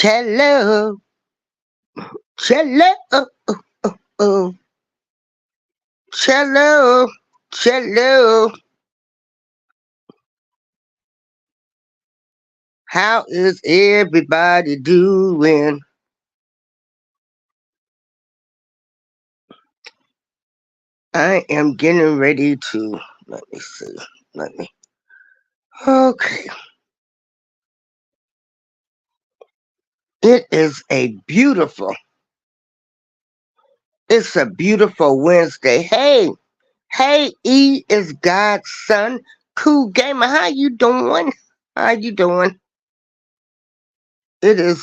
Hello, hello, oh, hello, hello. How is everybody doing? I am getting ready to. Let me see. Let me. Okay. It is a beautiful. It's a beautiful Wednesday. Hey, E is God's son. Cool gamer. How you doing? How you doing? It is.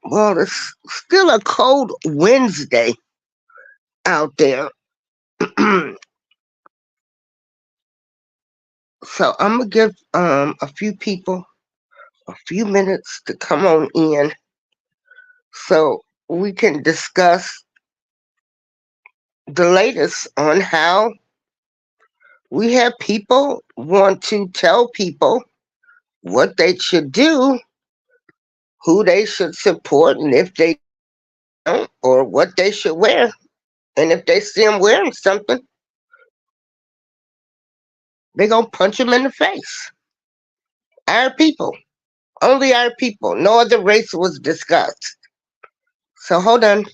Well, it's still a cold Wednesday out there. So I'm gonna give a few people a few minutes to come on in so we can discuss the latest on how we have people want to tell people what they should do, who they should support, and if they don't, or what they should wear. And if they see them wearing something, they gonna punch them in the face. Our people, only our people. No other race was discussed. So hold on.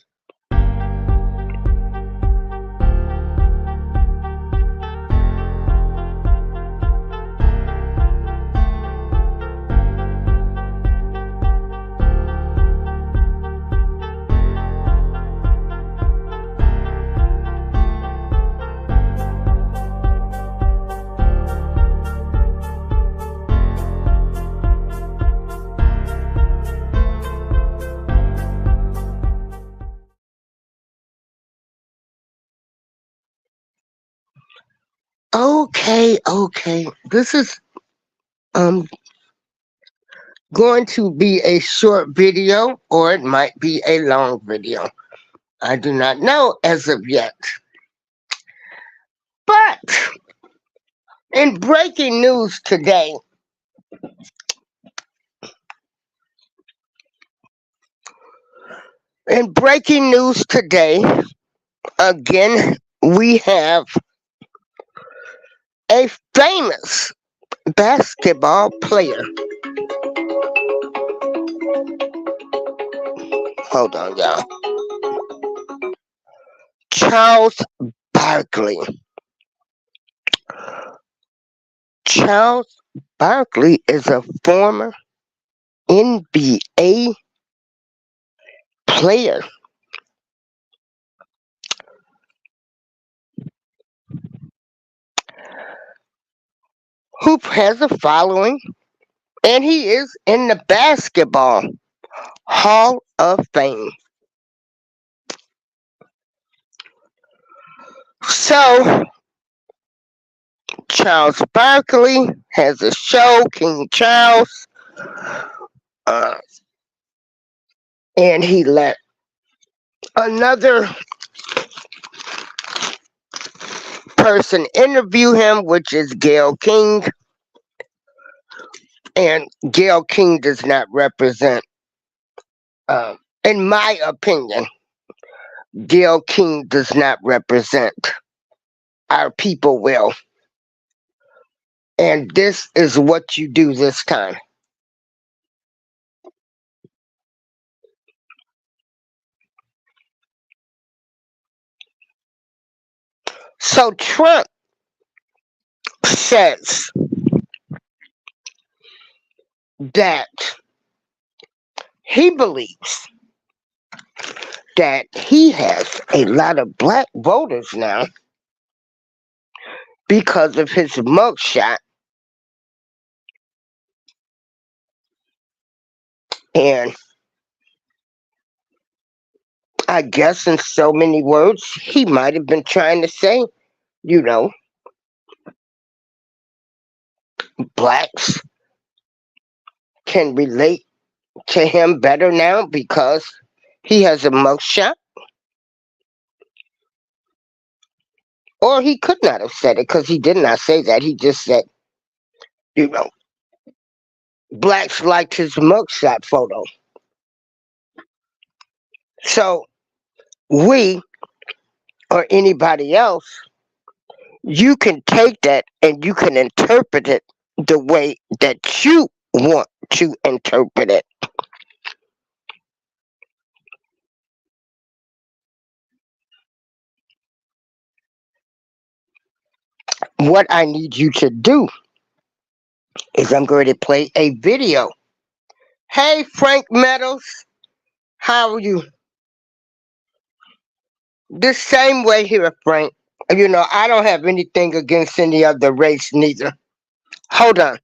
Okay. This is um going to be a short video or it might be a long video. I do not know as of yet. But in breaking news today, in breaking news today, again, we have a famous basketball player. Hold on, y'all. Charles Barkley. Charles Barkley is a former NBA player who has a following, and he is in the Basketball Hall of Fame. So, Charles Barkley has a show, King Charles, uh, and he let another person interview him, which is Gail King. And Gail King does not represent, in my opinion, Gail King does not represent our people well. And this is what you do this time. So Trump says that he believes that he has a lot of black voters now because of his mugshot. And I guess in so many words, he might have been trying to say, you know, blacks can relate to him better now because he has a mugshot. Or he could not have said it because he did not say that. He just said, you know, blacks liked his mugshot photo. So we or anybody else, you can take that and you can interpret it the way that you want to interpret it. What I need you to do is I'm going to play a video. Hey, Frank Meadows, how are you? The same way here, Frank. You know, I don't have anything against any other race, neither. Hold on.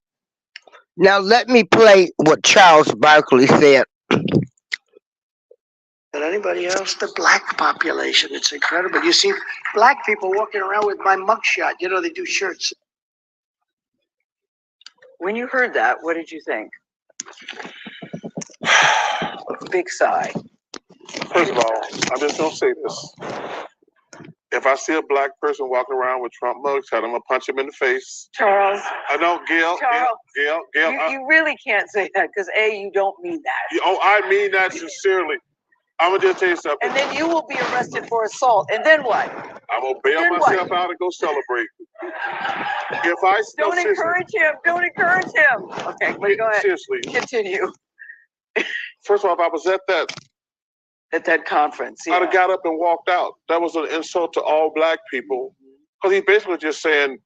Now let me play what Charles Barkley said. Than anybody else, the black population. It's incredible. You see black people walking around with my mugshot. You know, they do shirts. When you heard that, what did you think? Big sigh. First of all, I'm just gonna say this. If I see a black person walking around with Trump mugs, I'm gonna punch him in the face. Charles. I don't, Gail. Charles. Gail. You really can't say that because you don't mean that. Oh, I mean that sincerely. I'm gonna just tell you something. And then you will be arrested for assault. And then what? I'm gonna bail myself out and go celebrate. If I don't encourage him. Don't encourage him. Okay, but go ahead. Seriously. Continue. First of all, if I was at that conference, I'd have got up and walked out. That was an insult to all black people, because he's basically just saying.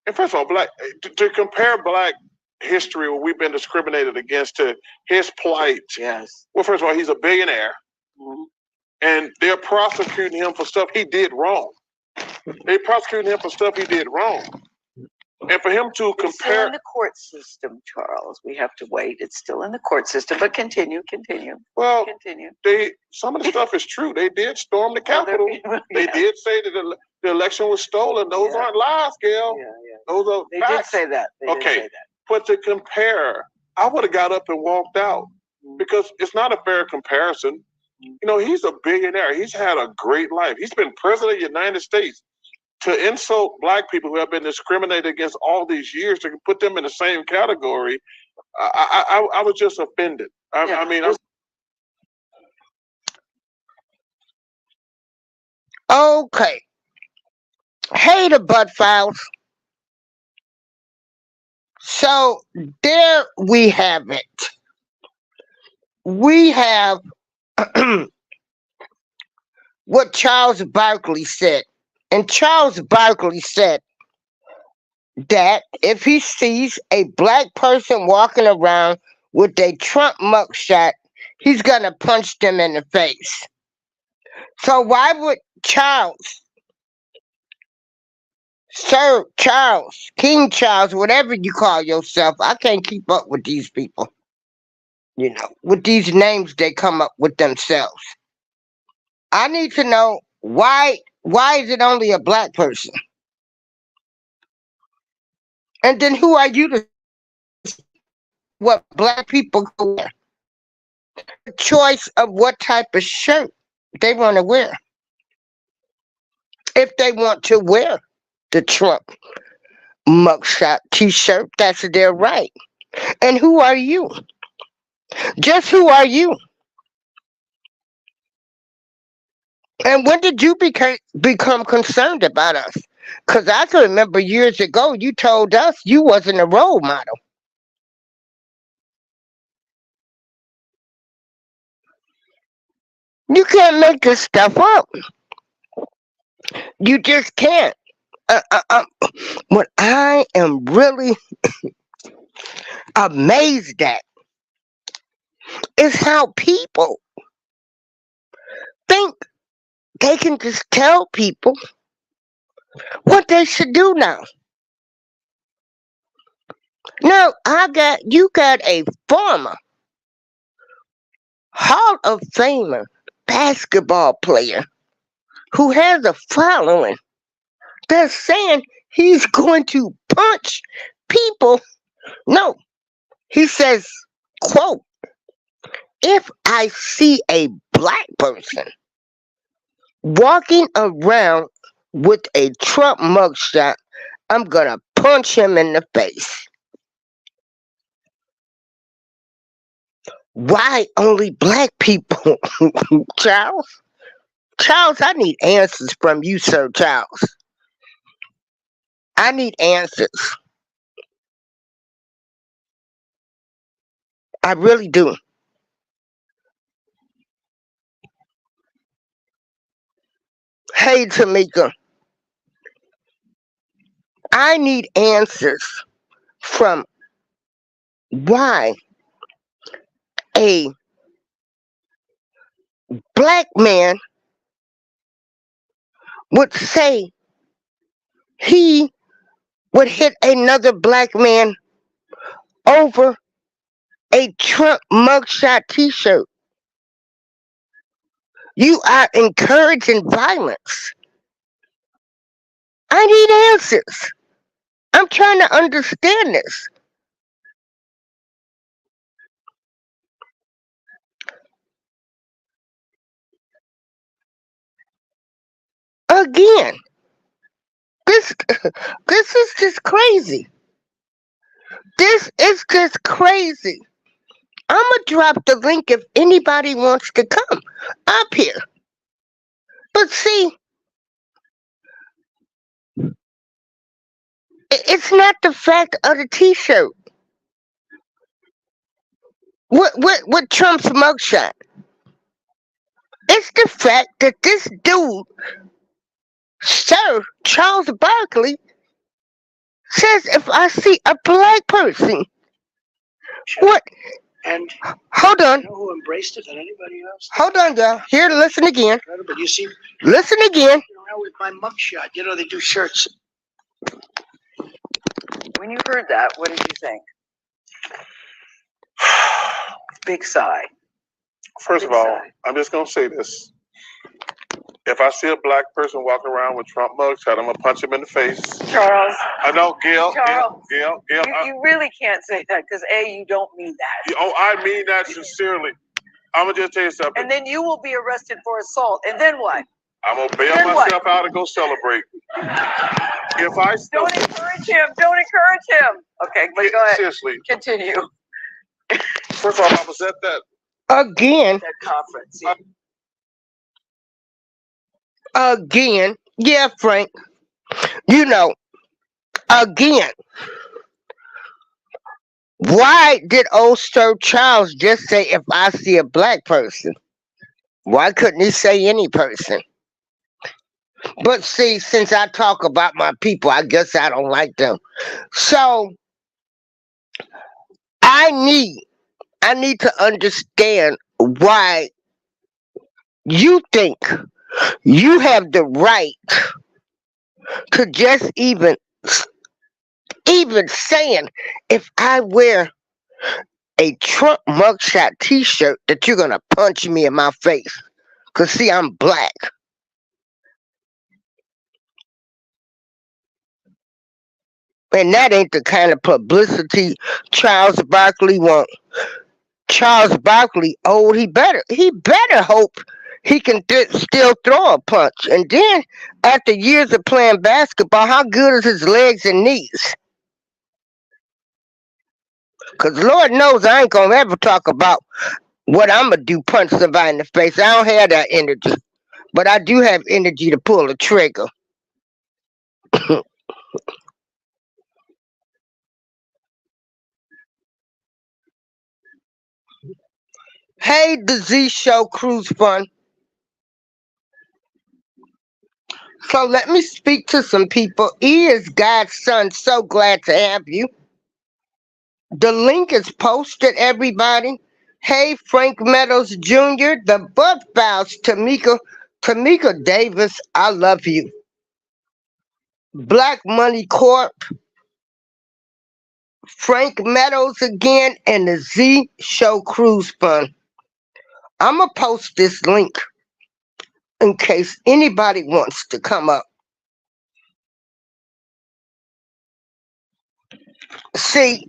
And first of all, black to compare black history where we've been discriminated against to his plight. Yes. Well, first of all, he's a billionaire. Mm-hmm. And they're prosecuting him for stuff he did wrong. They prosecuting him for stuff he did wrong. And for him to compare... It's still in the court system, Charles. We have to wait. It's still in the court system. But continue. Well, continue. Some of the stuff is true. They did storm the Capitol. They did say that the election was stolen. Those aren't lies, Gail. Those are They facts. did say that. They did say that. But to compare, I would have got up and walked out because it's not a fair comparison. You know, he's a billionaire. He's had a great life. He's been president of the United States. To insult black people who have been discriminated against all these years, to put them in the same category, I was just offended. I mean, Okay. Hey, the Bud Files. So there we have it. We have what Charles Barkley said. And Charles Barkley said that if he sees a black person walking around with a Trump mugshot, he's going to punch them in the face. So why would Sir Charles, King Charles, whatever you call yourself, I can't keep up with these people. You know, with these names they come up with themselves. I need to know why is it only a black person? And then who are you to what black people go wear? The choice of what type of shirt they want to wear. If they want to wear the Trump mugshot t-shirt, that's their right. And who are you? Just who are you? And when did you become concerned about us? Because I can remember years ago you told us you wasn't a role model. You can't make this stuff up. You just can't. What I am really amazed at is how people think they can just tell people what they should do now. Now, you got a former Hall of Famer basketball player who has a following that's saying he's going to punch people. No, he says, quote, if I see a black person walking around with a Trump mugshot, I'm going to punch him in the face. Why only black people? Charles? Charles, I need answers from you, Sir Charles. I need answers. I really do. Hey, Tamika, I need answers from why a black man would say he would hit another black man over a Trump mugshot t-shirt. You are encouraging violence. I need answers. I'm trying to understand this. Again, this this is just crazy. This is just crazy. I'ma drop the link if anybody wants to come up here. But see, it's not the fact of the t-shirt. What Trump's mugshot? It's the fact that this dude, Sir Charles Barkley, says if I see a black person, what? And Hold you on, know who embraced it than anybody else? hold on, y'all. Here, listen again. Incredible. You see, Listen again. walking around with my mugshot. You know, they do shirts. When you heard that, what did you think? Big sigh. First of all, I'm just gonna say this. If I see a black person walking around with Trump mugshot, I'm gonna punch him in the face. Charles, I know, Gail. Charles, Gail. you really can't say that because A, you don't mean that. Oh, I mean that sincerely. I'm gonna just tell you something. And then you will be arrested for assault. And then what? I'm gonna bail Then what? myself out and go celebrate. If I still Don't encourage him. Don't encourage him. Okay, but go ahead. seriously, Continue. first of all, I was at that. Again, That conference. again. Yeah, Frank. You know, again. Why did old Sir Charles just say if I see a black person? Why couldn't he say any person? But see, since I talk about my people, I guess I don't like them. So I need to understand why you think you have the right to just even saying if I wear a Trump mugshot t-shirt that you're gonna punch me in my face. Cause see, I'm black. And that ain't the kind of publicity Charles Barkley want. Charles Barkley old, he better hope he can still throw a punch. And then after years of playing basketball, how good is his legs and knees? Cause Lord knows I ain't gonna ever talk about what I'm gonna do, punch somebody in the face. I don't have that energy, but I do have energy to pull the trigger. Hey, the Z Show Cruise Fun. So let me speak to some people. E is God's son. So glad to have you. The link is posted, everybody. Hey, Frank Meadows Jr., the Buff Bows, Tamika Davis, I love you. Black Money Corp, Frank Meadows again, and the Z Show Cruise Fund. I'm going to post this link in case anybody wants to come up. See,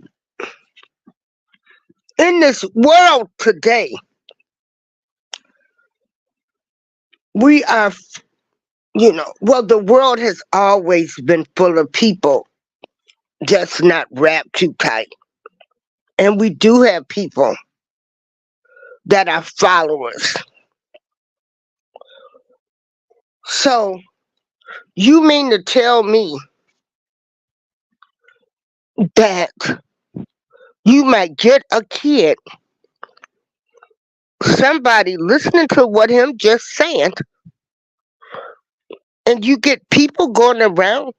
in this world today, we are, the world has always been full of people just not wrapped too tight. And we do have people that are followers. So you mean to tell me that you might get a kid, somebody listening to what him just saying, and you get people going around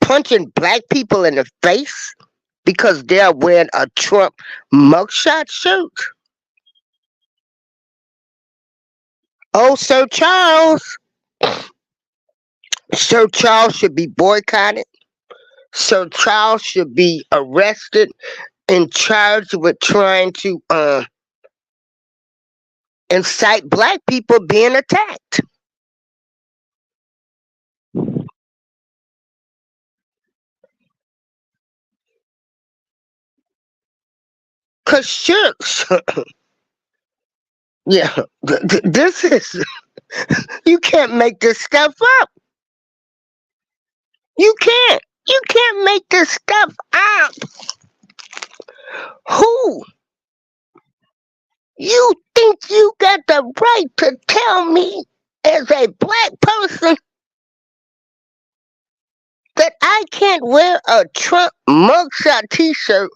punching black people in the face because they're wearing a Trump mugshot shirt? Oh, Sir Charles should be boycotted. Sir Charles should be arrested and charged with trying to incite black people being attacked. Cause sure, yeah, this is you can't make this stuff up. You can't. You can't make this stuff up. Who? You think you got the right to tell me as a black person that I can't wear a Trump mugshot t-shirt?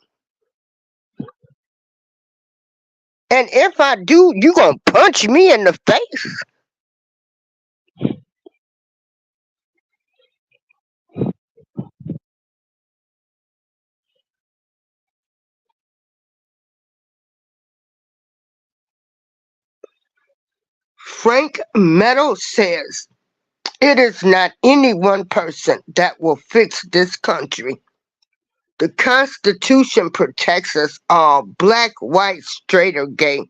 And if I do, you gonna punch me in the face? Frank Meadow says it is not any one person that will fix this country. The Constitution protects us all, black, white, straight, or gay.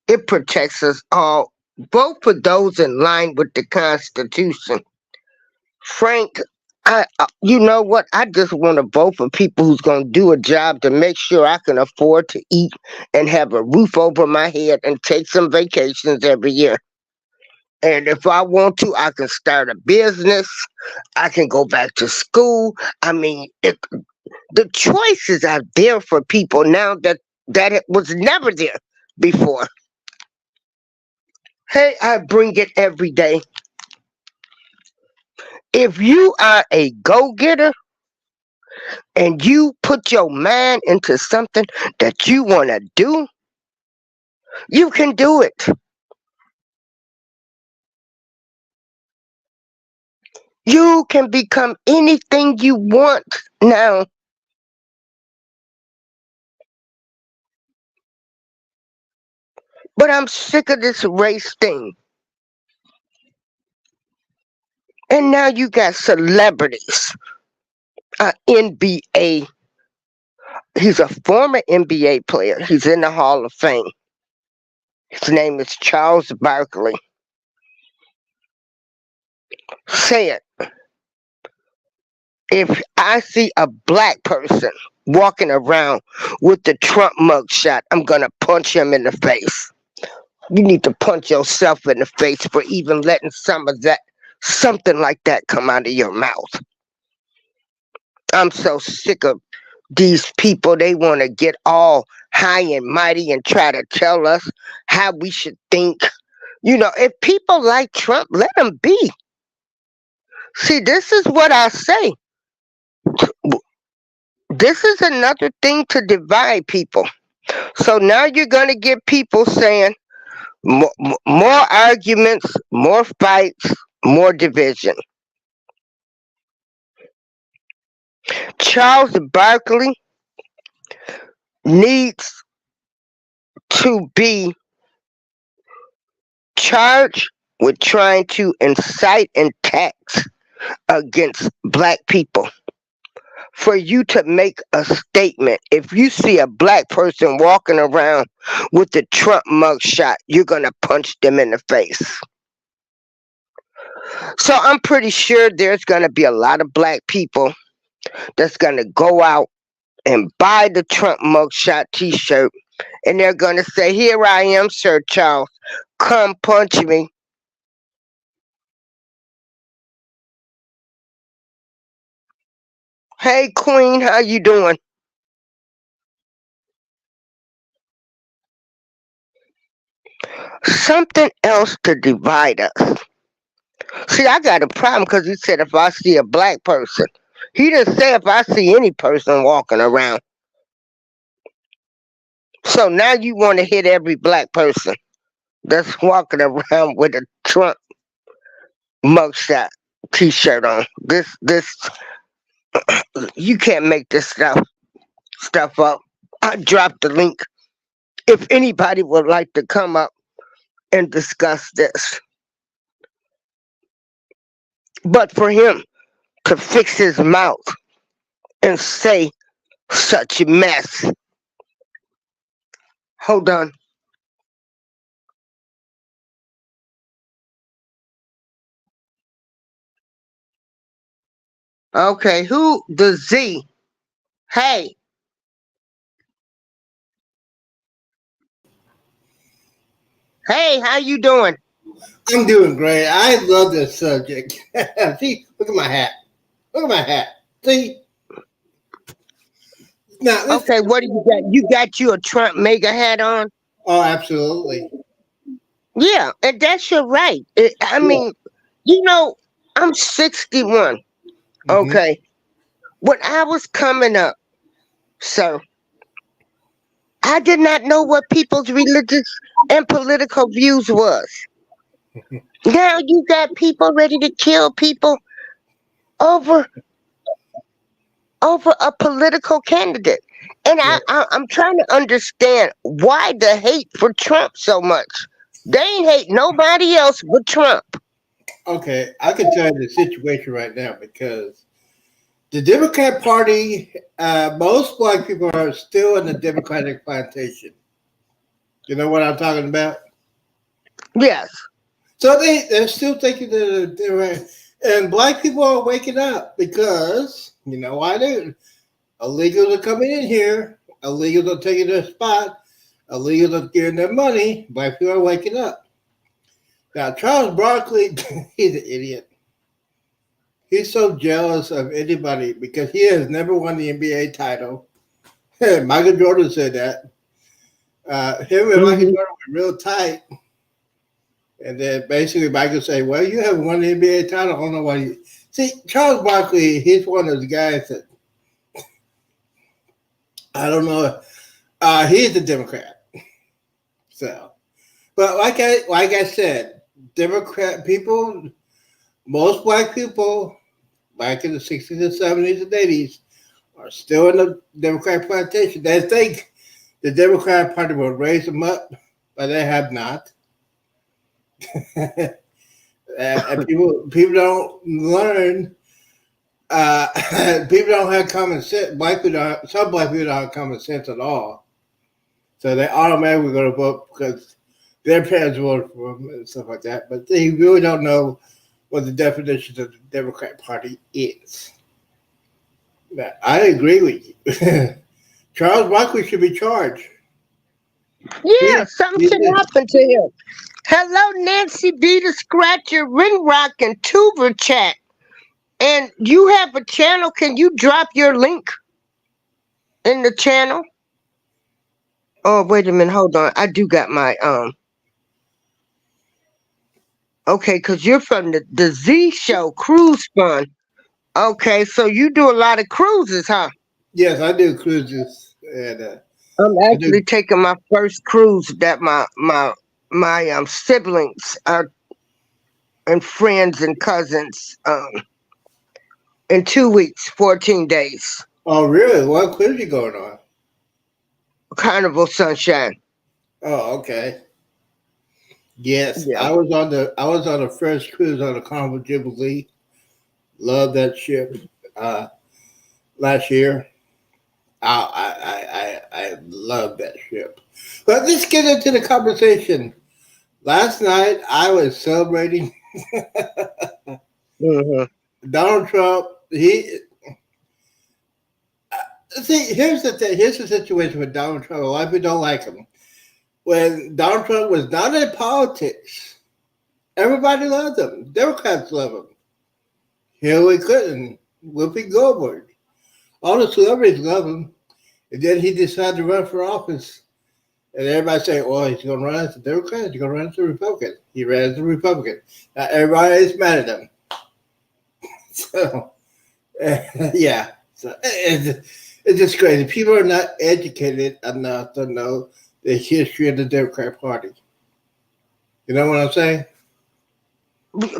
It protects us all. Vote for those in line with the Constitution. Frank, you know what? I just want to vote for people who's going to do a job to make sure I can afford to eat and have a roof over my head and take some vacations every year. And if I want to, I can start a business. I can go back to school. I mean, the choices are there for people now that it was never there before. Hey, I bring it every day. If you are a go-getter and you put your mind into something that you want to do, you can do it. You can become anything you want now. But I'm sick of this race thing. And now you got celebrities. NBA. He's a former NBA player. He's in the Hall of Fame. His name is Charles Barkley. Say it. If I see a black person walking around with the Trump mugshot, I'm going to punch him in the face. You need to punch yourself in the face for even letting something like that come out of your mouth. I'm so sick of these people. They want to get all high and mighty and try to tell us how we should think. You know, if people like Trump, let them be. See, this is what I say. This is another thing to divide people. So now you're going to get people saying more arguments, more fights, more division. Charles Barkley needs to be charged with trying to incite attacks against black people. For you to make a statement, if you see a black person walking around with the Trump mugshot, you're going to punch them in the face. So I'm pretty sure there's going to be a lot of black people that's going to go out and buy the Trump mugshot t-shirt, and they're going to say, here I am, Sir Charles, come punch me. Hey, Queen, how you doing? Something else to divide us. See, I got a problem because he said if I see a black person. He didn't say if I see any person walking around. So now you want to hit every black person that's walking around with a Trump mugshot T-shirt on. This, you can't make this stuff up. I dropped the link. If anybody would like to come up and discuss this, but for him to fix his mouth and say such a mess. Hold on. Okay, who the Z? Hey, hey, how you doing? I'm doing great. I love this subject. See, look at my hat. Look at my hat. See? Now, this. Okay, what do you got? You got you a Trump mega hat on? Oh, absolutely. Yeah, and that's your right. I Yeah. mean, I'm 61. hmm Okay, when I was coming up, sir, I did not know what people's religious and political views was. Now you got people ready to kill people over over a political candidate. And Yeah. I'm trying to understand why the hate for Trump so much. They ain't hate nobody else but Trump. Okay, I can tell you the situation right now because the Democrat Party, most black people are still in the Democratic plantation. You know what I'm talking about? Yes. So they're still thinking that they're right. And black people are waking up because, you know why they illegals are coming in here, illegals are taking their spot, illegals are getting their money, black people are waking up. Now, Charles Barkley, he's an idiot. He's so jealous of anybody because he has never won the NBA title. Michael Jordan said that. Him and Michael Hmm. Jordan were real tight. And then basically Michael said, well, you haven't won the NBA title. I don't know why you. See, Charles Barkley, he's one of those guys that, I don't know. He's a Democrat. So, but like I said, Democrat people, most black people back in the 60s and 70s and 80s are still in the Democrat plantation. They think the Democrat Party will raise them up, but they have not. And people don't learn. People don't have common sense. Some black people don't have common sense at all. So they automatically go to vote because their parents voted for them and stuff like that. But they really don't know what the definition of the Democrat Party is. Now, I agree with you. Charles Barkley should be charged. Yeah, He, something he should did. happen to him. Hello, Nancy B. the Scratcher, Rinrock, and Tuber chat. And you have a channel. Can you drop your link in the channel? Oh, wait a minute. Hold on. I do got my Okay, because you're from the Z Show Cruise Fun. Okay, so you do a lot of cruises, huh? Yes, I do cruises, and I'm I do. actually taking my first cruise that my siblings are and friends and cousins in 2 weeks, 14 days. Oh, really? What cruise you going on? Carnival Sunshine. Oh, okay. Yes, Yeah. I was on the first cruise on the Carnival Jubilee. Love that ship. Uh, Last year, I love that ship. But let's get into the conversation. Last night I was celebrating Hmm. Donald Trump. He see here's the thing. Here's the situation with Donald Trump. A lot of people don't like him. When Donald Trump was not in politics, everybody loved him. Democrats love him. Hillary Clinton, Whoopi Goldberg, all the celebrities love him. And then he decided to run for office, And everybody say, well, he's going to run as a Democrat, he's going to run as a Republican. He ran as a Republican. Now, everybody is mad at him. So, yeah. So, it's just crazy. People are not educated enough to know the history of the Democrat Party. You know what I'm saying?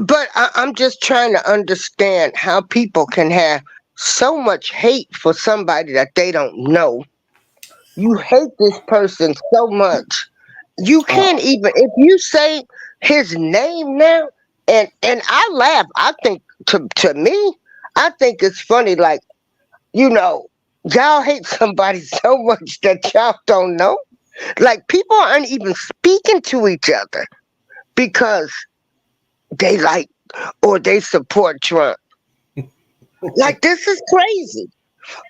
But I'm just trying to understand how people can have so much hate for somebody that they don't know. You hate this person so much. You Uh, can't even if you say his name now, and I laugh. I think to me, I think it's funny. Like you know, y'all hate somebody so much that y'all don't know. Like people aren't even speaking to each other because they like or they support Trump. Like this is crazy.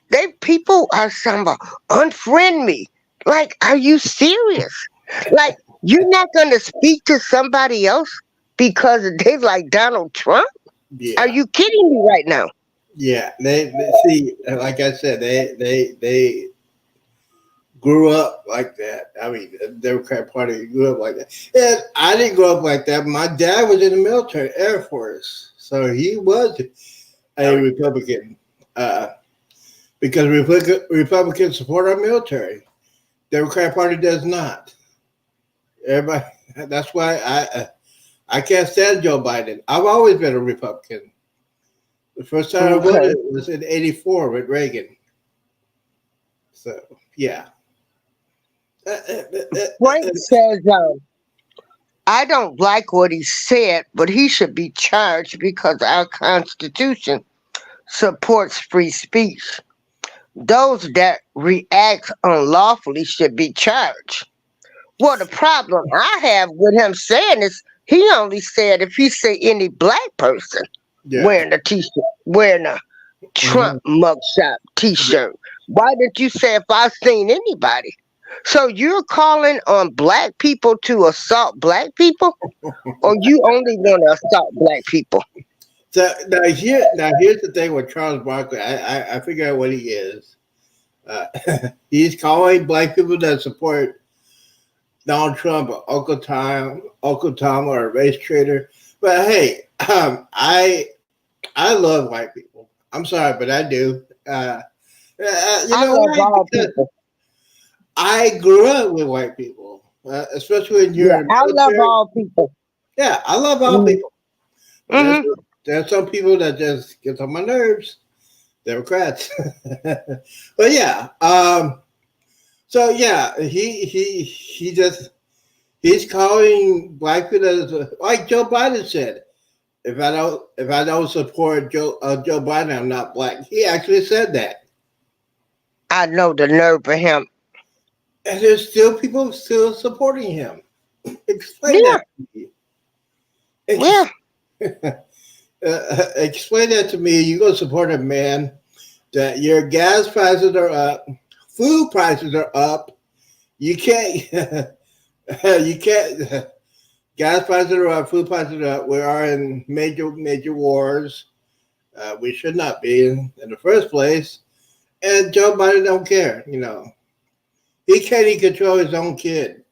They people are some unfriend me. Like, are you serious? Like, you're not gonna speak to somebody else because they like Donald Trump? Are yeah. you kidding me right now? Yeah. They see, like I said, they grew up like that. I mean, the Democrat Party grew up like that. And I didn't grow up like that. My dad was in the military, Air Force. So he was a Republican because Republicans support our military. Democrat Party does not. Everybody. That's why I can't stand Joe Biden. I've always been a Republican. The first time I Okay. voted was in '84 with Reagan. So yeah. Frank says, I don't like what he said, but he should be charged because our Constitution supports free speech. Those that react unlawfully should be charged. Well, the problem I have with him saying is he only said if he say any black person Yeah. wearing a t-shirt, wearing a Trump Mhm. mugshot Yeah. t-shirt. Why didn't you say if I seen anybody? So you're calling on black people to assault black people, or you only want to assault black people? So now here's the thing with Charles Barkley. I figure out what he is. Uh, he's calling black people that support Donald Trump Uncle Tom, or a race traitor. But hey, I love white people. I'm sorry, but I do. You I know love why? all Because people. I grew up with white people, especially when you're Yeah, in I the love military. all people. Yeah, I love all people. But Mm-hmm. there's some people that just get on my nerves. Democrats. But yeah, so yeah, he just he's calling black people like Joe Biden said. If I don't support Joe Biden, I'm not black. He actually said that, I know the nerve of him. and there's still people still supporting him. Explain Yeah, that to me. yeah. Ex- explain that to me. You gonna support a man that your gas prices are up, food prices are up. You can't, you can't. Gas prices are up, food prices are up. We are in major wars. We should not be in the first place. And Joe Biden don't care. He can't even control his own kid.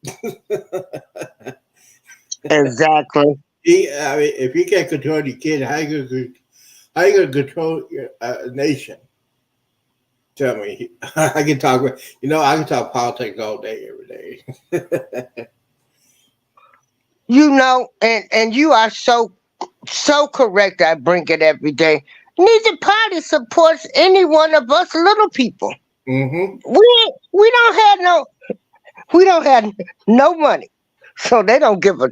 Exactly. I mean, if he can't control your kid, how you gonna control your nation? Tell me. I can talk. I can talk politics all day, every day. And you are so correct. I bring it every day. Neither party supports any one of us little people. Mm-hmm. We don't have no money, so they don't give a.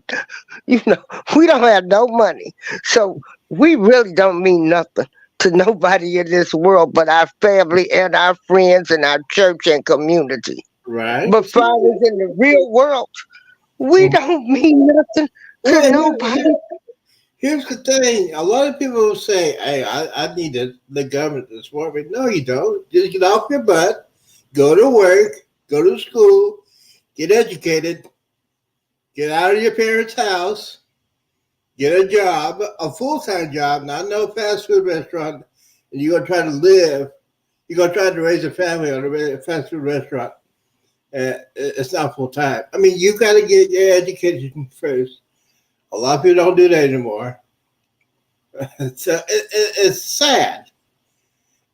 You know, we don't have no money, so we really don't mean nothing to nobody in this world but our family and our friends and our church and community. Right. But far as in the real world, we Mhm. don't mean nothing to Well, nobody. here's the thing. A lot of people will say, "Hey, I need the government to support me." No, you don't. Just get off your butt, go to work, go to school, get educated, get out of your parents' house, get a job, a full-time job, not no fast food restaurant, and you're gonna try to live. You're gonna try to raise a family on a fast food restaurant. It's not full time. I mean, you got to get your education first. A lot of people don't do that anymore. So it's sad.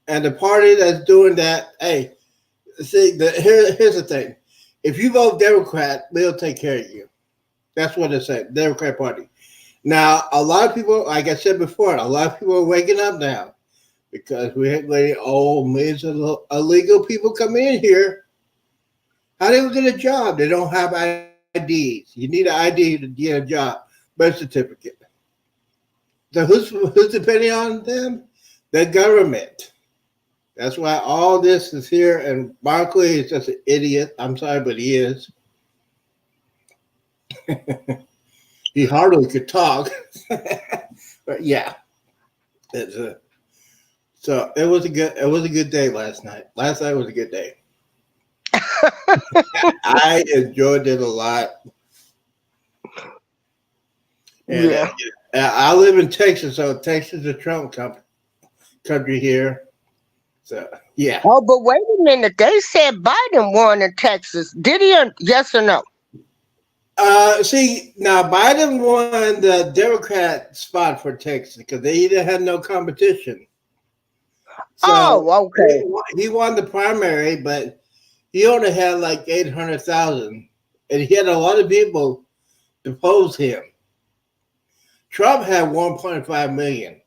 And the party that's doing that, hey, see, here's the thing. If you vote Democrat, they'll take care of you. That's what it said, Democrat Party. Now, a lot of people, like I said before, a lot of people are waking up now because we had millions of illegal people coming in here. How they will get a job? They don't have IDs. You need an ID to get a job, birth certificate. So who's depending on them? The government. That's why all this is here. And Barkley is just an idiot. I'm sorry, but he is. He hardly could talk. But yeah. So it was a good day last night. Last night was a good day. I enjoyed it a lot. And Yeah. I live in Texas, so Texas is a Trump country here. So yeah. Oh, but wait a minute. They said Biden won in Texas. Did he? Yes or no? See, now Biden won the Democrat spot for Texas because they either had no competition. So Oh, okay. he won the primary, but he only had like 800,000, and he had a lot of people oppose him. Trump had 1.5 million.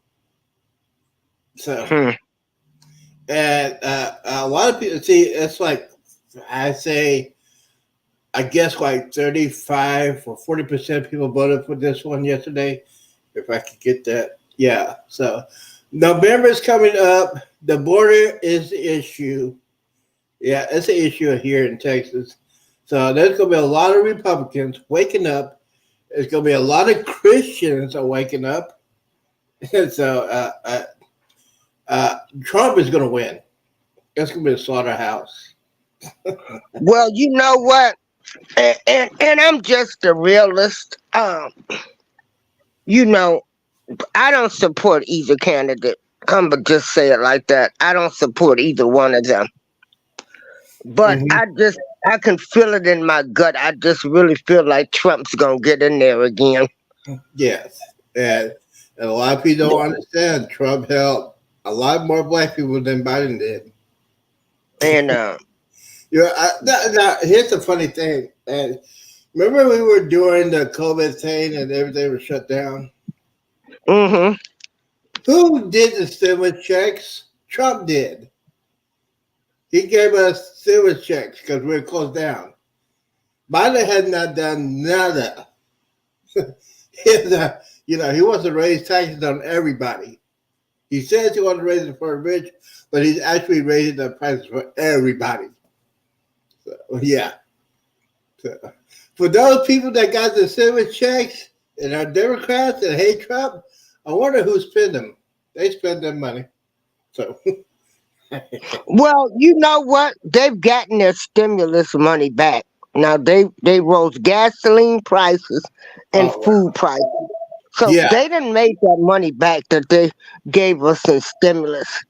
So, and a lot of people see it's like I guess like 35 or 40% people voted for this one yesterday. If I could get that, yeah. So November's coming up. The border is the issue. Yeah, it's an issue here in Texas. So there's going to be a lot of Republicans waking up. There's going to be a lot of Christians are waking up. And so Trump is going to win. It's going to be a slaughterhouse. Well, you know what? And I'm just a realist. You know, I don't support either candidate. I'm gonna just say it like that. I don't support either one of them. But I can feel it in my gut. I just really feel like Trump's gonna get in there again. Yes. And a lot of people don't understand Trump helped a lot more black people than Biden did. And now, here's the funny thing. And remember we were doing the COVID thing and everything was shut down? mm-hmm. Who did the stimulus checks? Trump did. He gave us stimulus checks because we were closed down. Biden had not done nada. He wants to raise taxes on everybody. He says he wants to raise it for the rich, but he's actually raising the prices for everybody. So, yeah. So, for those people that got the stimulus checks and are Democrats and hate Trump, I wonder who spent them. They spend their money. So, Well, you know what? They've gotten their stimulus money back. Now they rose gasoline prices and food prices. So yeah. they didn't make that money back that they gave us in stimulus.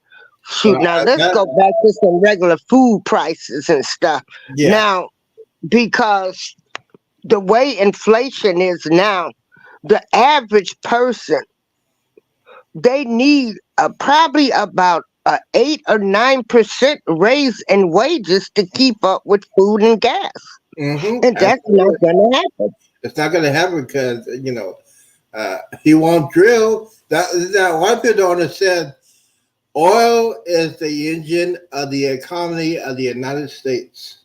Shoot, now let's go back to some regular food prices and stuff. Yeah. Now, because the way inflation is now, the average person, they need probably about 8 or 9% raise in wages to keep up with food and gas. Mm-hmm. And that's not going to happen. It's not going to happen because, he won't drill. Now, a lot of people don't understand. Oil is the engine of the economy of the United States.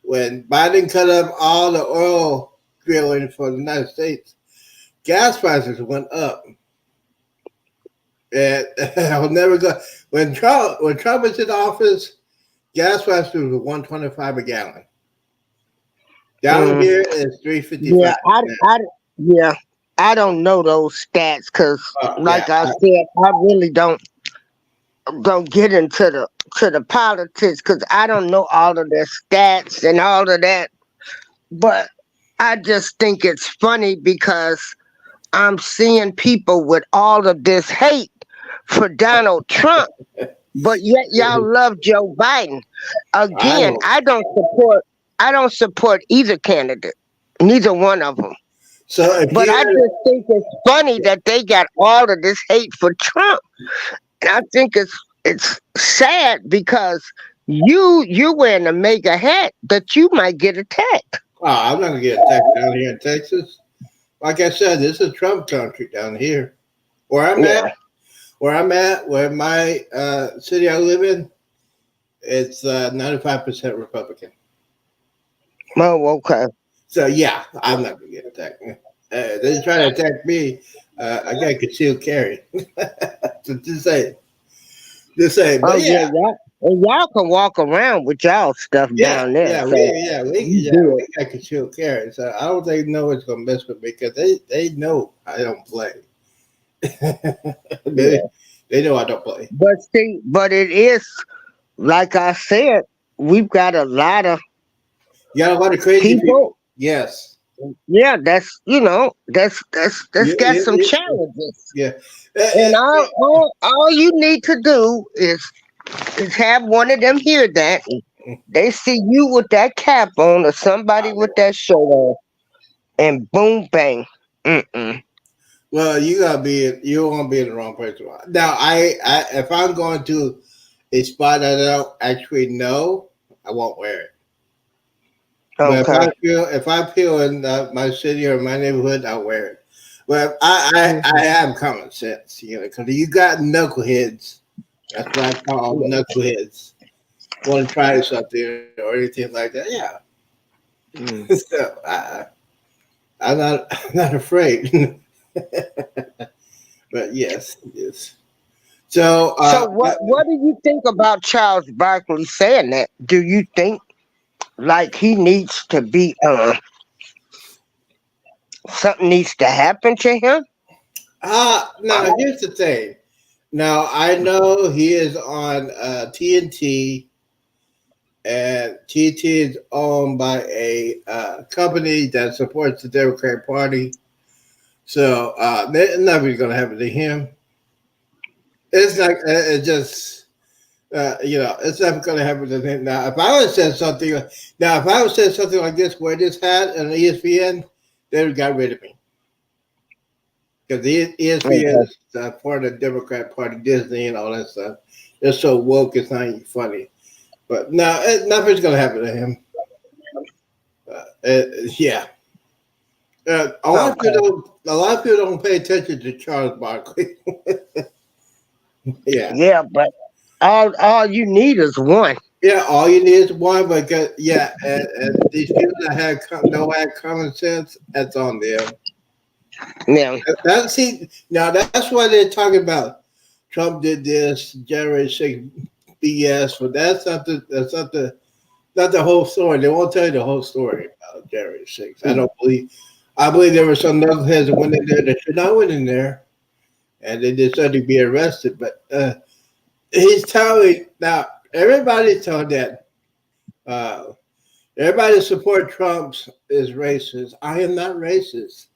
When Biden cut up all the oil drilling for the United States, gas prices went up. And I'll never go. When Trump was in office, gas prices were $1.25 a gallon. Down here is $3.55. Yeah, I don't know those stats because, I said, I really don't get into the politics because I don't know all of their stats and all of that. But I just think it's funny because I'm seeing people with all of this hate for Donald Trump, but yet y'all love Joe Biden. Again, I don't support I don't support either candidate, neither one of them. So if But I you just think it's funny that they got all of this hate for Trump, and I think it's sad because you're wearing a mega hat that you might get attacked. I'm not gonna get attacked down here in Texas. Like I said, this is Trump country down here. Where I'm at, Yeah. where my city I live in, it's 95% Republican. Oh, okay. So yeah, I'm not gonna get attacked. They try to attack me. I got concealed carry. So just say. Oh But yeah, yeah, y'all can walk around with y'all stuff yeah, down there. yeah, So you do we got concealed carry. So I don't think no one's gonna mess with me because they know I don't play. they, it. they know I don't play. But see, but it is like I said, we've got a lot of You got a lot of crazy people. people. Yes. Yeah, that's Yeah, got yeah, some yeah, challenges. yeah. And all you need to do is have one of them hear that. They see you with that cap on or somebody with that shirt on, and boom, bang. Mm-mm. Well, you won't be in the wrong place. Now, if I'm going to a spot that I don't actually know, I won't wear it. But Okay. if I feel in my city or my neighborhood, I'll wear it. But I have common sense, because you got knuckleheads. That's what I call them, knuckleheads. Want to try something or anything like that? Yeah. Mm. So I'm not afraid. But yes. So So what do you think about Charles Barkley saying that? Do you think like he needs to be something needs to happen to him? now here's the thing. Now I know he is on TNT, and TNT is owned by a company that supports the Democratic Party. So nothing's going to happen to him. It's not. It just it's never going to happen to him. Now, if I would have said something, like this, wear this hat on ESPN, they would have got rid of me because the ESPN Okay. is part of the Democrat Party, Disney, and all that stuff. They're so woke, it's not even funny. But no, nothing's going to happen to him. Yeah. Okay. A lot of people don't pay attention to Charles Barkley. Yeah. Yeah, but all you need is one. Yeah, all you need is one, but and these people that had common sense, that's on them. Now, Now that's why they're talking about Trump did this, January 6th BS, but not the whole story. They won't tell you the whole story about January 6th. I believe there were some knuckleheads that went in there that should not went in there, and they decided to be arrested. But he's telling now everybody's telling that uh, everybody that support Trump's is racist. I am not racist.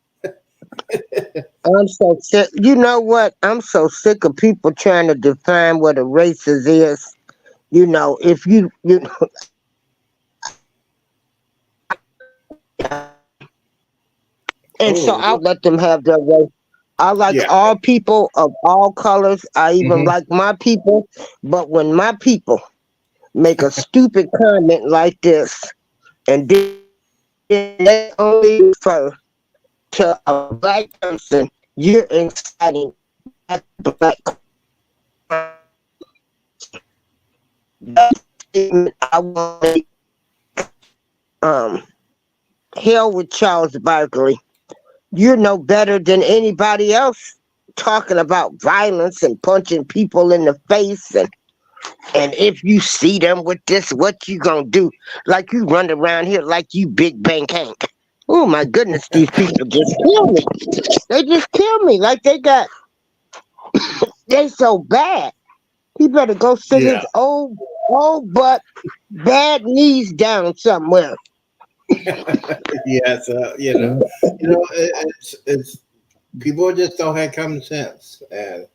I'm so sick. You know what? I'm so sick of people trying to define what a racist is. If you and so Oh, I'll let them have their way. I like yeah. all people of all colors. I even Hmm. like my people. But when my people make a stupid comment like this, and then they only refer to a black person, you're inciting black. That statement I want to um hell with Charles Barkley. You're no better than anybody else talking about violence and punching people in the face and if you see them with this, what you gonna do? Like you run around here like you Big Bang Hank. Oh my goodness, these people just kill me. They just kill me like they so bad. He better go sit his Yeah. old butt, bad knees down somewhere. Yeah. So it's people just don't have common sense, and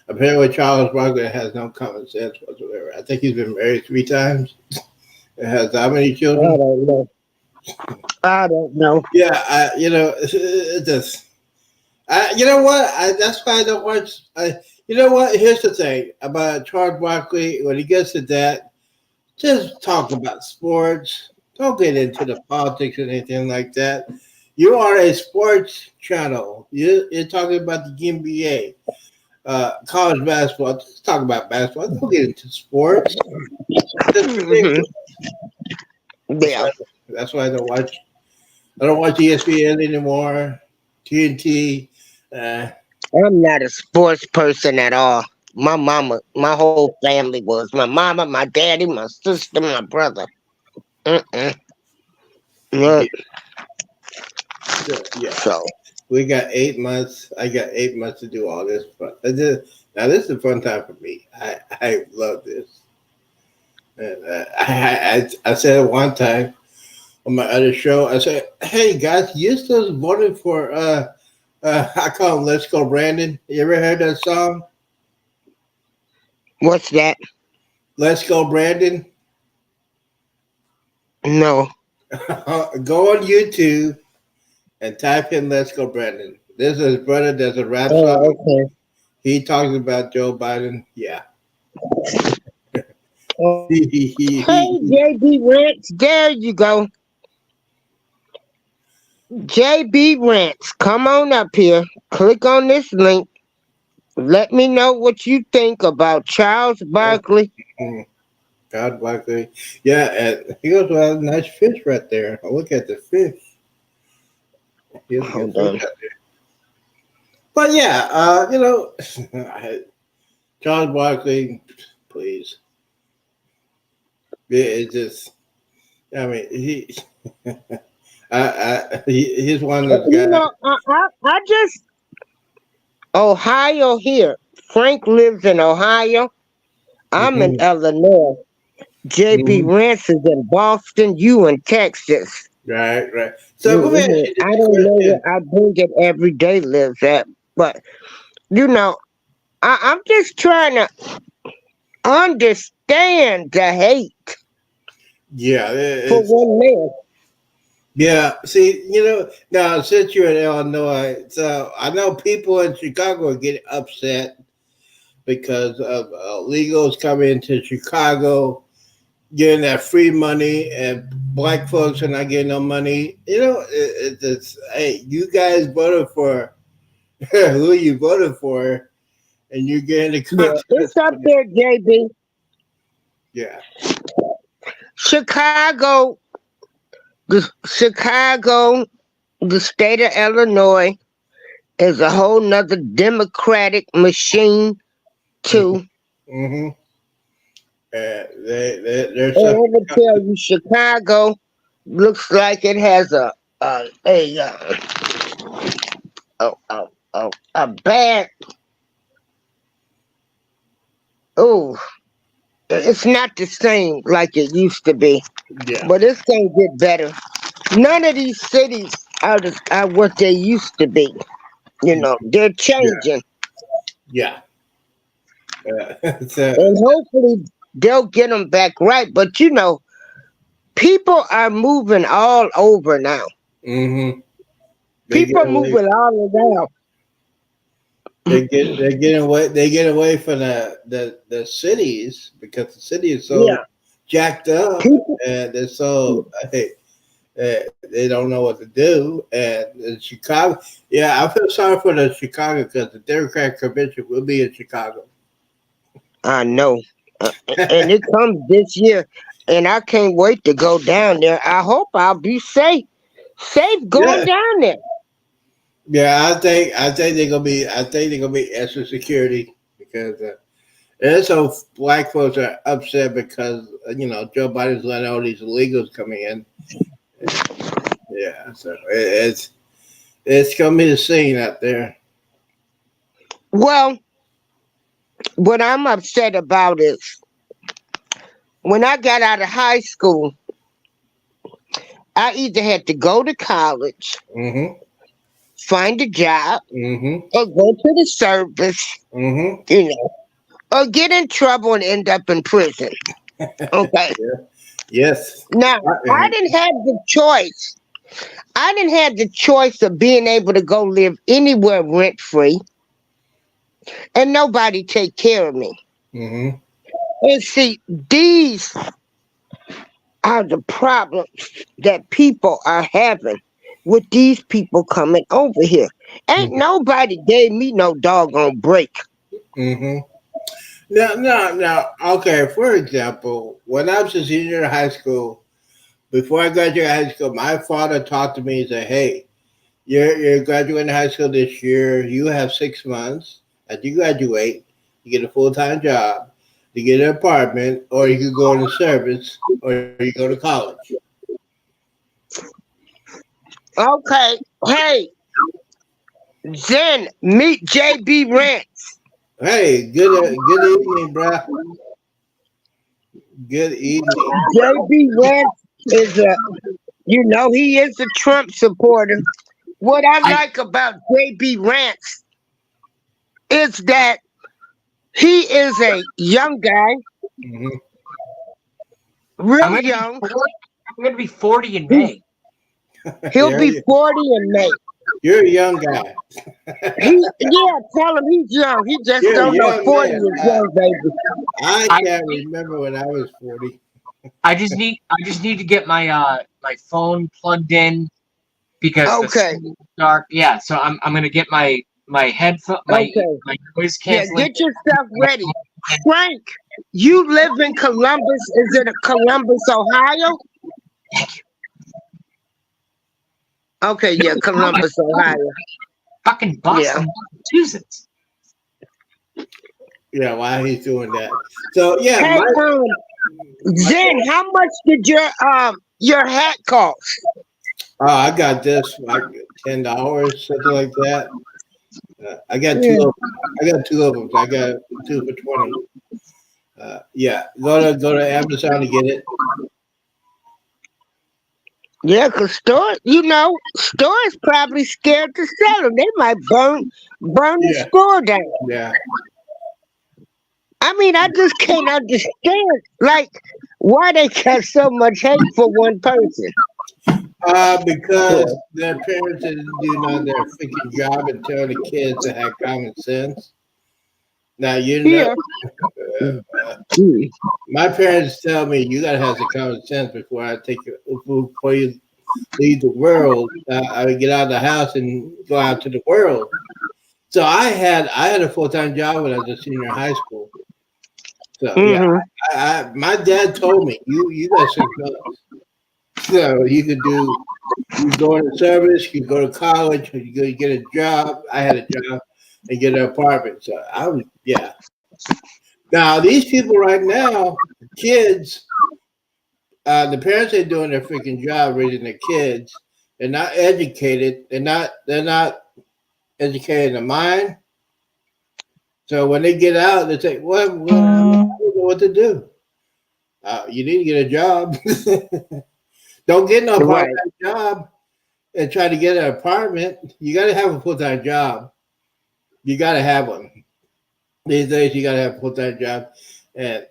apparently Charles Barkley has no common sense whatsoever. I think he's been married 3 times. And has how many I children? don't know. I don't know. Yeah, it just. You know what? That's why I don't watch. You know what? Here's the thing about Charles Barkley. When he gets to that, just talk about sports. Don't get into the politics or anything like that. You are a sports channel. You're talking about the NBA, college basketball. Just talk about basketball. Don't get into sports. That's Mhm. ridiculous. That's Yeah, why. That's why I don't watch. I don't watch ESPN anymore. TNT. I'm not a sports person at all. My mama, my whole family was. My mama, my daddy, my sister, my brother. Mm-mm. Yeah, Yeah, yeah. so, We got 8 months. I got 8 months to do all this. But now this is a fun time for me. I love this. And I said it one time on my other show. I said, "Hey guys, you still voting for I call him Let's Go Brandon. You ever heard that song? what's that? Let's Go Brandon. No. Go on YouTube and type in Let's Go Brandon. This is his brother. There's a rap Oh, song. okay. He talks about Joe Biden. Yeah. Oh, hey, he, JB Rents, there you go. JB Rents, come on up here. Click on this link. Let me know what you think about Charles Barkley. God Barkley. Yeah, and he goes, well, nice fish right there. Look at the fish. He has a good Hold fish on. out there. But yeah, Charles Barkley, please. It just, I mean, he's one of those You guys. know, I just, Ohio here. Frank lives in Ohio. I'm in Hmm. Illinois. JB Hmm. Rents is in Boston. You in Texas. Right, right. So let me ask you I this don't know question. where I bring it every day lives at, but you know, I'm just trying to understand the hate Yeah, for it's one man. yeah. See, now since you're in Illinois, so I know people in Chicago are getting upset because of illegals coming into Chicago, getting that free money, and black folks are not getting no money. It's hey, you guys voted for who you voted for, and you're getting the Yeah, it's consequence up for it. there, JB. Yeah. Chicago, Chicago, the state of Illinois is a whole nother democratic machine too. Mm-hmm. They're And suffering. I'm gonna tell you, Chicago looks like it has a, a, a bad. Oh, it's not the same like it used to be, Yeah. but it's gonna get better. None of these cities are what they used to be. You know, they're Yeah. changing, Yeah. So, and hopefully they'll get them back right. But you know, people are moving all over now. mm-hmm. They get People away. moving all around. They get away from the cities because the city is so Yeah, jacked up people. and they're so they don't know what to do. And in Chicago, yeah, I feel sorry for the Chicago because the Democratic convention will be in Chicago. I know, and it comes this year, and I can't wait to go down there. I hope I'll be safe going Yeah, down there. yeah. I think they're gonna be extra security because and so black folks are upset because Joe Biden's letting all these illegals coming in. Yeah, so it's gonna be the scene out there. Well, what I'm upset about is when I got out of high school, I either had to go to college, Mm-hmm. find a job, Mm-hmm. or go to the service, Mm-hmm. you know, or get in trouble and end up in prison. Okay. Yeah. Yes. Now, I didn't have the choice. I didn't have the choice of being able to go live anywhere rent free and nobody take care of me. Mm-hmm. And see, these are the problems that people are having with these people coming over here. Ain't nobody gave me no doggone break. Mm-hmm. Now. Okay. For example, when I was a senior in high school, before I graduated high school, my father talked to me and said, "Hey, you're graduating high school this year. You have 6 months. As you graduate, you get a full time job, you get an apartment, or you could go into service, or you go to college." Okay, hey, Zen, meet JB Rance. Hey, good evening, bruh. Good evening. JB Rance is he is a Trump supporter. What I I like about JB Rance is that he is a young guy, Hmm. I'm real gonna be young. 40. I'm gonna be 40 in He, May. he'll Yeah, be 40 in May. you're a young guy. Yeah, tell him he's young. He just You're a don't know young 40 man. is young, baby. I I can't remember when I was 40. I just need to get my phone plugged in because the Okay, screen is dark. Yeah, so I'm gonna get my headphone okay. my noise Yeah, canceling. get yourself ready. Frank, you live in Columbus. Is it Columbus, Ohio? Thank you. Okay, No, yeah, Columbus, Ohio. fucking Yeah. Boston, Massachusetts. Yeah, why he's doing that. So yeah, Hey, my Zen, how much did your hat cost? I got this like $10, something like that. I got two Yeah. of I got two of them. I got two for 20. Yeah, go to Amazon to get it. Yeah, cause stores probably scared to sell them. They might burn the Yeah, store down. yeah. I mean, I just can't understand, like, why they got so much hate for one person. Because their parents didn't do none of their freaking job and tell the kids to have common sense. Now you know, Yeah. uh, my parents tell me you gotta have some common sense before I take you before you leave the world. I would get out of the house and go out to the world. So I had a full time job when I was a senior in high school. So yeah, Mm-hmm. my dad told me you got 6 months. So you go into service, you go to college, you go you get a job. I had a job and get an apartment. So I was yeah. Now these people right now, kids, the parents ain't doing their freaking job raising their kids. They're not educated. They're not educated in the mind. So when they get out, they say, "What? I don't know what to do. You need to get a job. Don't get no part Right. time job and try to get an apartment. You got to have a full time job. You got to have one these days. You got to have a full time job, and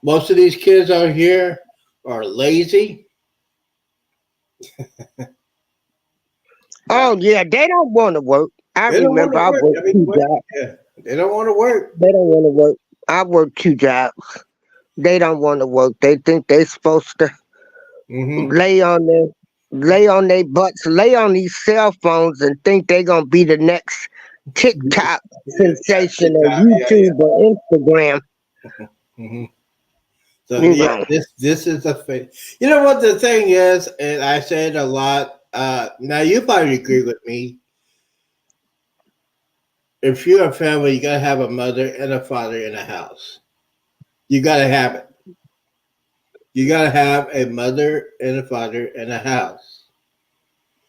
most of these kids out here are lazy. Uh, Oh yeah, they don't want to work. I they don't want remember to I work. worked I mean, two jobs. yeah, they don't want to work. They don't want to work. I worked two jobs. They don't want to work. They think they supposed to Hmm. lay on their lay on their butts, lay on these cell phones, and think they gonna be the next TikTok Yeah, sensation or yeah, yeah. YouTube or Instagram. Hmm. So You yeah, know. this is a thing. You know what the thing is, and I say it a lot. Now you probably agree with me. If you're a family, you gotta have a mother and a father in a house. You gotta have it. You gotta have a mother and a father in a house.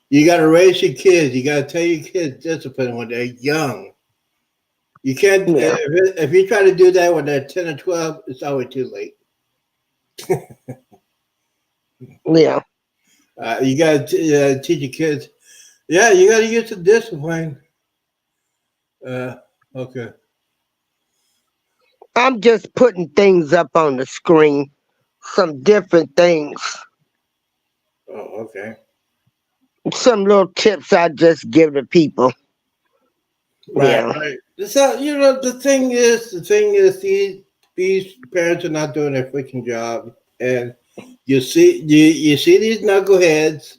You gotta raise your kids. You gotta tell your kids discipline when they're young. You can't Yeah. if you try to do that when they're 10 or 12. It's always too late. Yeah. You gotta teach your kids. Yeah, you gotta use the discipline. Uh, okay. I'm just putting things up on the screen some different things. Oh, okay. Some little tips I just give to people. Right, Yeah. right. So these parents are not doing their freaking job, and you see these knuckleheads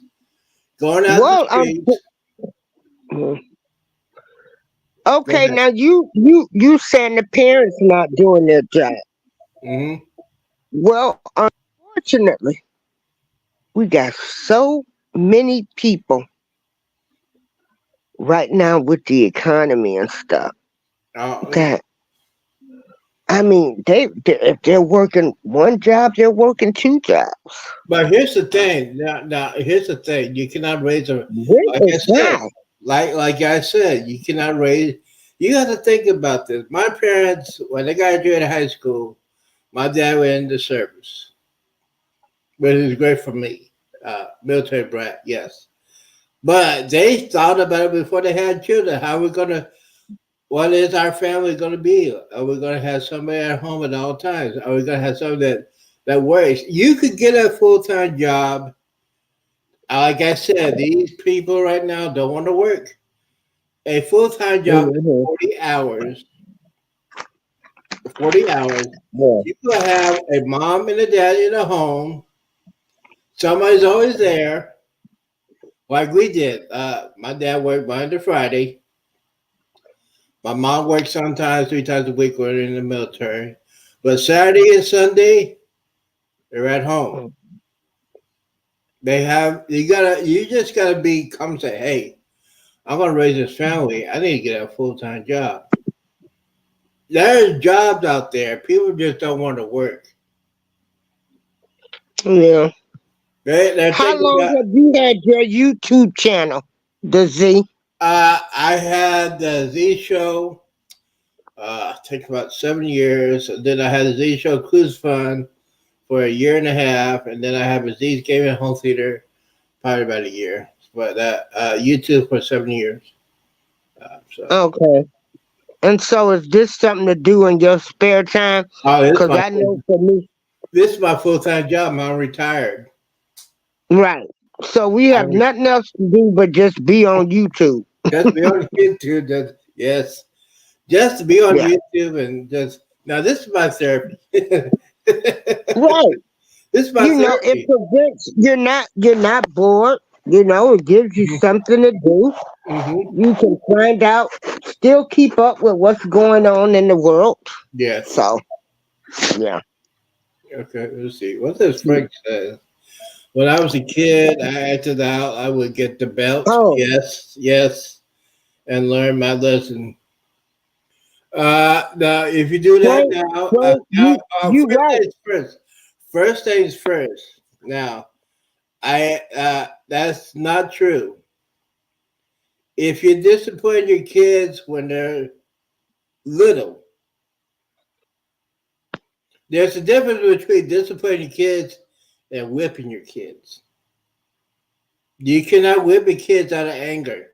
going out the Well, streets. Go okay. ahead. Now you saying the parents not doing their job. Hmm. Well, unfortunately, we got so many people right now with the economy and stuff Uh, that I mean, they if they're working one job, they're working two jobs. but here's the thing. Now here's the thing. You cannot raise a Rent like I is said, high. like I said, you cannot raise. You got to think about this. My parents, when they graduated high school, my dad went into service, which is great for me. Military brat, yes. But they thought about it before they had children. How we gonna? What is our family gonna be? Are we gonna have somebody at home at all times? Are we gonna have somebody that works? You could get a full time job. Like I said, these people right now don't want to work. A full time job is Hmm. 40 hours. 40 hours. Yeah. You could have a mom and a dad in a home. Somebody's always there, like we did. My dad worked Monday to Friday. My mom worked sometimes 3 times a week when we were in the military. But Saturday and Sunday, they're at home. They have you just gotta come say, hey, I'm gonna raise this family. I need to get a full time job. There's jobs out there. People just don't want to work. Yeah. They're How thinking long about. have you had your YouTube channel? The Z. I had the Z Show. Take about 7 years. And then I had a Z Show Cruise Fund for a year and a half, and then I have a Z's Gaming Home Theater, probably about a year. But YouTube for 7 years. So, Okay. And so is this something to do in your spare time? oh, Cause I know for me, this is my full time job. I'm retired. right. So we I have was nothing else to do but just be on YouTube. just be on YouTube. Yes, just to be on Yeah. YouTube and just now. This is my therapy. Right. This is my You know, it therapy. prevents you're not bored. It gives you something to do. Hmm. You can find out, still keep up with what's going on in the world. Yes. So yeah. Okay. Let's see. What does Frank say? When I was a kid, I acted out. I would get the belt. Oh, Yes, yes, and learn my lesson. Now, if you do that Frank, now, Frank, you first right. things first. First things first. Now, I that's not true. If you discipline your kids when they're little, there's a difference between disciplining your kids and whipping your kids. You cannot whip your kids out of anger.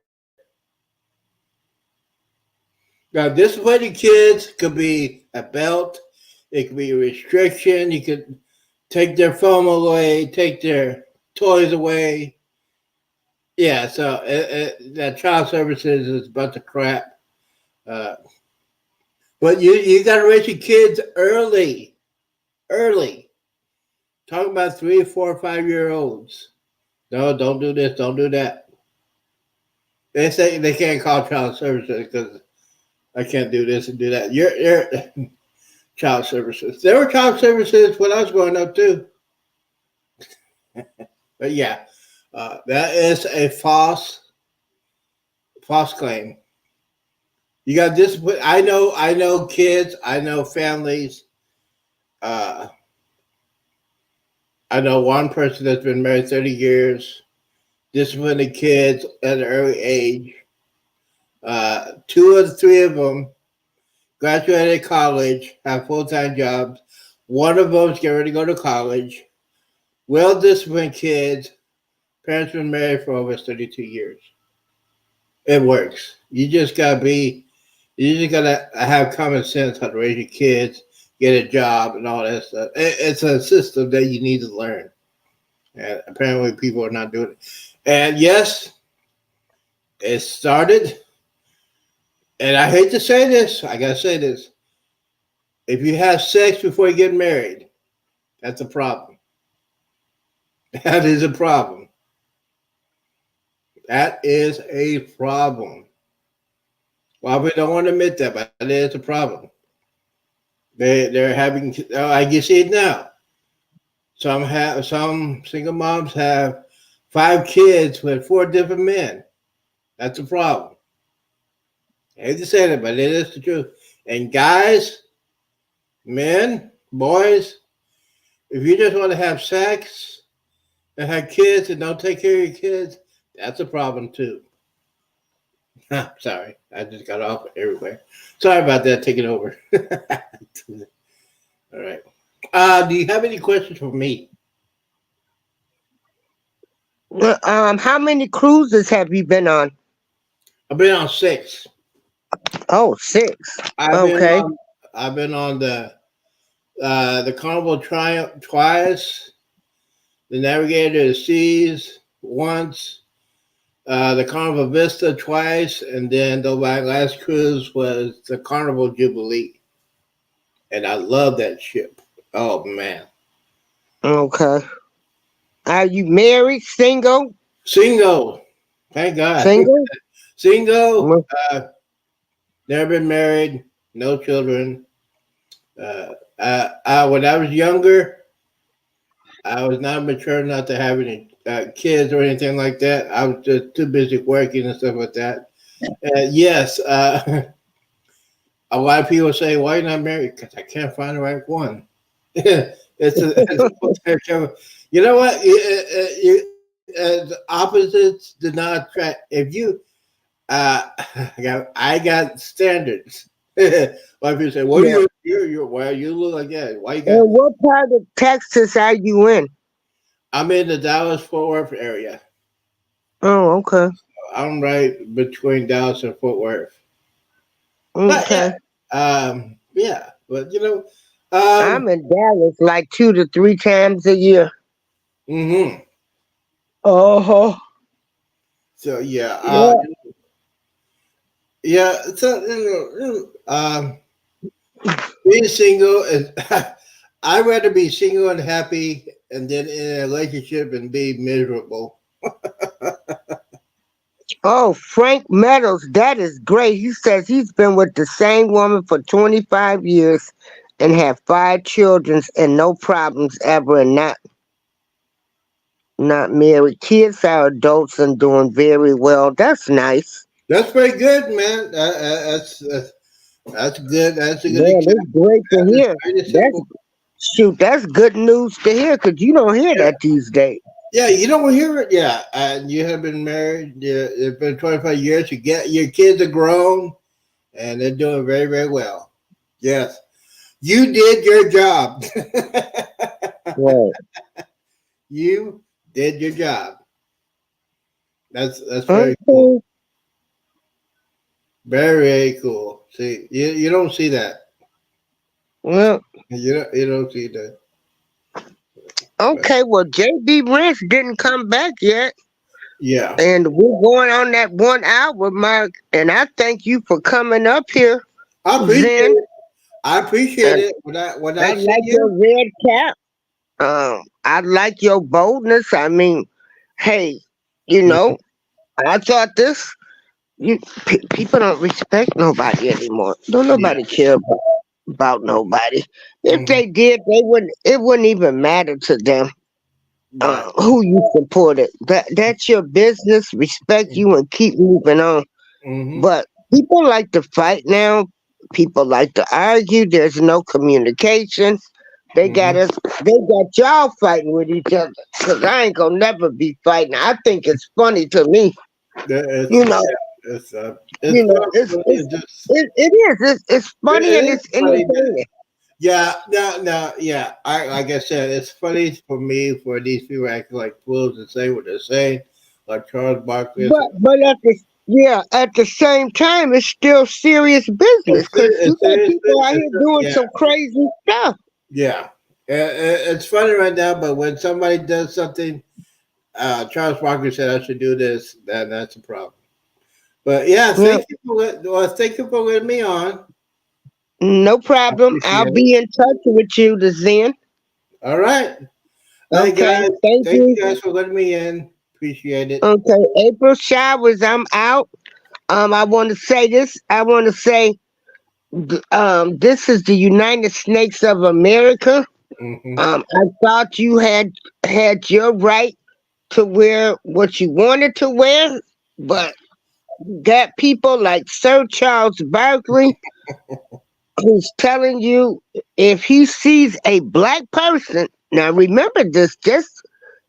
Now, disciplining kids could be a belt. It could be a restriction. You could take their phone away, take their toys away. Yeah, so that child services is a bunch of crap. Uh, but you got to raise your kids early, early. Talking about 3, 4, 5 year olds. No, don't do this, don't do that. They say they can't call child services because I can't do this and do that. You're child services. There were child services when I was growing up too. But yeah, that is a false claim. You got discipline. I know kids. I know families. Uh, I know one person that's been married 30 years, disciplining kids at an early age. Two of the three of them graduated college, have full time jobs. One of them's getting ready to go to college. Well disciplined kids. Parents been married for over 32 years. It works. You just gotta have common sense how to raise your kids. get a job and all that stuff. It's a system that you need to learn. And apparently people are not doing it. And yes, it started, and I hate to say this, I gotta say this. If you have sex before you get married, that's a problem. That is a problem. That is a problem. Well, we don't want to admit that, but it is a problem. They're having. I can see it now. Some single moms have 5 kids with 4 different men. That's a problem. I hate to say that, but it is the truth. And guys, men, boys, if you just want to have sex and have kids and don't take care of your kids, that's a problem too. Sorry, I just got off everywhere. Sorry about that, taking over. All right. Do you have any questions for me? How many cruises have you been on? I've been on 6. Oh, 6. I've Okay. been on the Carnival Triumph twice, the Navigator of the Seas once, the Carnival Vista twice, and then my last cruise was the Carnival Jubilee, and I love that ship. Oh man, Okay. Are you married, single? single, thank God, Single? single. Mm. Never been married, no children. When I was younger, I was not mature enough to have any kids or anything like that. I was just too busy working and stuff like that. Yes, a lot of people say, "Why are you not married?" Because I can't find the right one. You know what? The opposites do not attract. If you, I got standards. A lot of people say, "Well, Yeah. you look like that. Why you got?" And what part of Texas are you in? I'm in the Dallas Fort Worth area. Oh, okay. I'm right between Dallas and Fort Worth. But Okay. yeah. But I'm in Dallas like 2 to 3 times a year. hmm Uh-huh. So yeah, Yeah. yeah. So being single is. I'd rather be single and happy, and then in a relationship and be miserable. Oh, Frank Meadows, that is great. He says he's been with the same woman for 25 years and have 5 children and no problems ever and not married. Kids are adults and doing very well. That's nice. That's pretty good, man. That's good. That's a good Man, account. that's great to That is hear. pretty That's simple. shoot, that's good news to hear because you don't hear Yeah, that these days. yeah. You don't hear it. Yeah, and you have been married. Yeah, it's been 25 years. You get your kids are grown and they're doing very, very well. Yes, you did your job. Right. You did your job. That's very cool. Okay. Very, very cool. See, you don't see that. Well, You don't see that. But okay. Well, JB Rich didn't come back yet. yeah, And we're going on that 1 hour mark. And I thank you for coming up here, I appreciate Zen. it. I appreciate And it. When I I see like your you, red cap. I like your boldness. I mean, hey, you know, I thought this. You people don't respect nobody anymore. Don't yeah, nobody care about nobody. If hmm they did, they wouldn't. It wouldn't even matter to them right. who you supported. That's your business. Respect you and keep moving on. Mm-hmm. But people like to fight now. People like to argue. There's no communication. They got Mm-hmm. us. They got y'all fighting with each other. Cause I ain't gonna never be fighting. I think it's funny to me. It's You know. yeah, it's You know. not funny. It's just It is. It's funny and it is it's funny. entertaining. Yeah, no, yeah. I like I said, it's funny for me for these people acting like fools and say what they're saying, like Charles Barkley. But Yeah, at the same time, it's still serious business because you It's got serious people out here business. doing Yeah, some crazy stuff. yeah. It's funny right now, but when somebody does something, Charles Barkley said I should do this, that's a problem. But yeah, Yeah, thank you for letting me on. no I problem. I'll appreciate it. be in touch with you, the Zen. All right. Hey Okay, guys, thank thank you. you guys for letting me in. Appreciate it. Okay, April Showers, I'm out. I want to say this. I want to say, this is the United Snakes of America. Hmm. I thought you had your right to wear what you wanted to wear, but got people like Sir Charles Barkley who's telling you if he sees a black person. Now remember this, just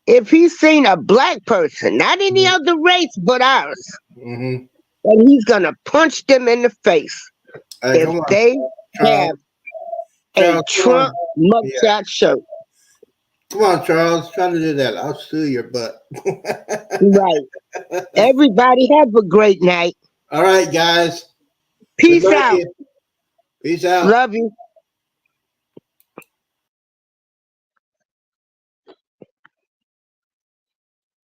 if he's seen a black person, not any other race but ours, Hmm. and he's gonna punch them in the face Hey, if come on, they Charles. have a Charles, come Trump on. Yeah, mugshot shirt. come on, Charles. Try to do that. I'll sue your butt. Right. Everybody have a great night. All right, guys. We Peace love out. you. Peace out. Love you.